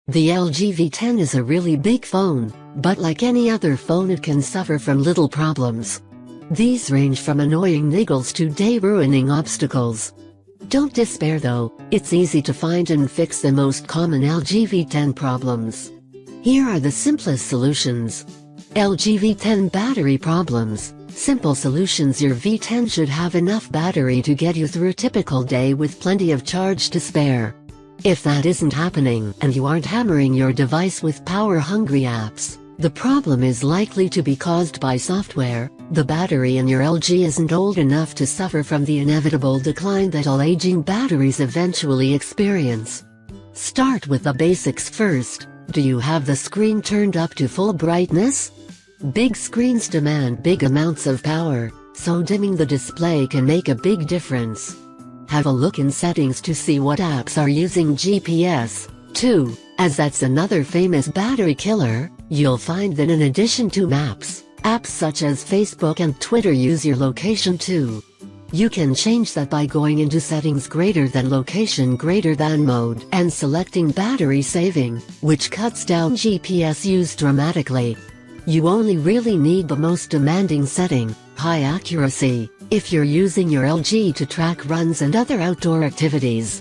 The LG V10 is a really big phone, but like any other phone it can suffer from little problems. These range from annoying niggles to day-ruining obstacles. Don't despair though, it's easy to find and fix the most common LG V10 problems. Here are the simplest solutions. LG V10 battery problems. Simple solutions. Your V10 should have enough battery to get you through a typical day with plenty of charge to spare. If that isn't happening and you aren't hammering your device with power-hungry apps, the problem is likely to be caused by software. The battery in your LG isn't old enough to suffer from the inevitable decline that all aging batteries eventually experience. Start with the basics first. Do you have the screen turned up to full brightness? Big screens demand big amounts of power, so dimming the display can make a big difference. Have a look in settings to see what apps are using GPS, too, as that's another famous battery killer. You'll find that in addition to maps, apps such as Facebook and Twitter use your location too. You can change that by going into settings greater than location greater than mode and selecting battery saving, which cuts down GPS use dramatically. You only really need the most demanding setting, high accuracy, if you're using your LG to track runs and other outdoor activities.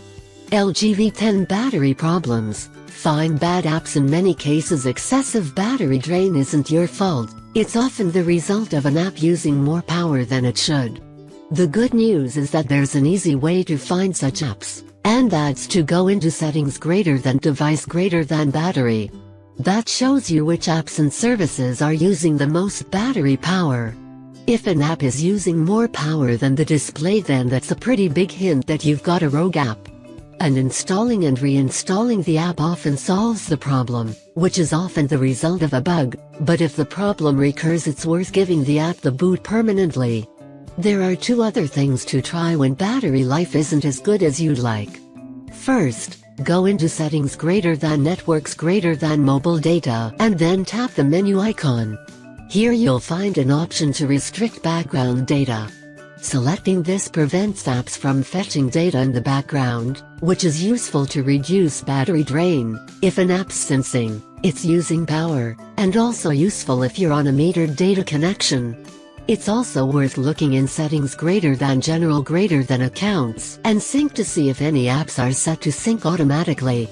LG V10 battery problems. Find bad apps. In many cases excessive battery drain isn't your fault, it's often the result of an app using more power than it should. The good news is that there's an easy way to find such apps, and that's to go into settings greater than device greater than battery. That shows you which apps and services are using the most battery power. If an app is using more power than the display, then that's a pretty big hint that you've got a rogue app. And installing and reinstalling the app often solves the problem, which is often the result of a bug, but if the problem recurs, it's worth giving the app the boot permanently. There are two other things to try when battery life isn't as good as you'd like. First, go into settings greater than networks greater than mobile data and then tap the menu icon. Here you'll find an option to restrict background data. Selecting this prevents apps from fetching data in the background, which is useful to reduce battery drain if an app's sensing it's using power, and also useful if you're on a metered data connection. It's also worth looking in settings greater than general greater than accounts and sync to see if any apps are set to sync automatically.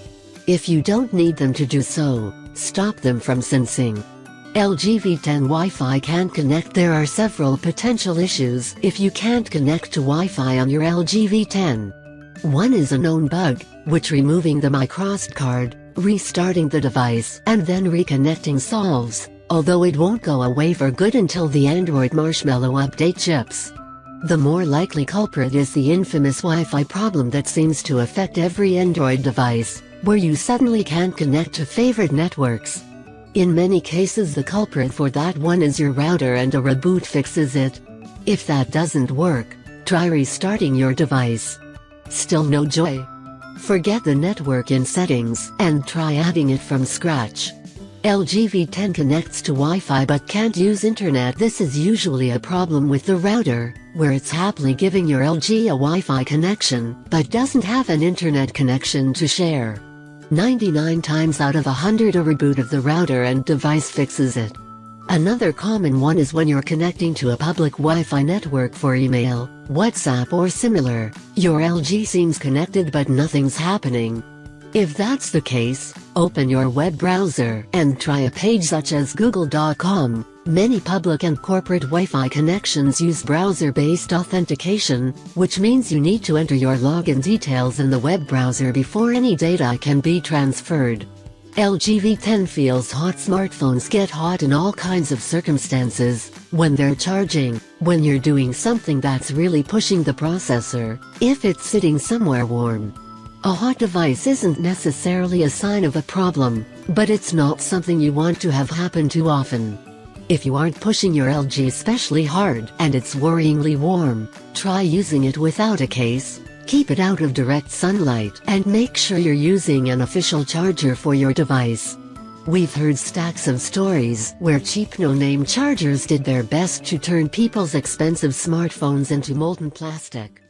If you don't need them to do so, stop them from syncing. LG V10 Wi-Fi can't connect. There are several potential issues if you can't connect to Wi-Fi on your LG V10. One is a known bug, which removing the microSD card, restarting the device and then reconnecting solves, although it won't go away for good until the Android Marshmallow update ships. The more likely culprit is the infamous Wi-Fi problem that seems to affect every Android device, where you suddenly can't connect to favorite networks. In many cases the culprit for that one is your router, and a reboot fixes it. If that doesn't work, try restarting your device. Still no joy? Forget the network in settings and try adding it from scratch. LG V10 connects to Wi-Fi but can't use internet. This is usually a problem with the router, where it's happily giving your LG a Wi-Fi connection but doesn't have an internet connection to share. 99 times out of 100 a reboot of the router and device fixes it. Another common one is when you're connecting to a public Wi-Fi network for email, WhatsApp or similar. Your LG seems connected but nothing's happening. If that's the case, open your web browser and try a page such as google.com. Many public and corporate Wi-Fi connections use browser-based authentication, which means you need to enter your login details in the web browser before any data can be transferred. LG V10 feels hot. Smartphones get hot in all kinds of circumstances: when they're charging, when you're doing something that's really pushing the processor, if it's sitting somewhere warm. A hot device isn't necessarily a sign of a problem, but it's not something you want to have happen too often. If you aren't pushing your LG especially hard and it's worryingly warm, try using it without a case. Keep it out of direct sunlight and make sure you're using an official charger for your device. We've heard stacks of stories where cheap no-name chargers did their best to turn people's expensive smartphones into molten plastic.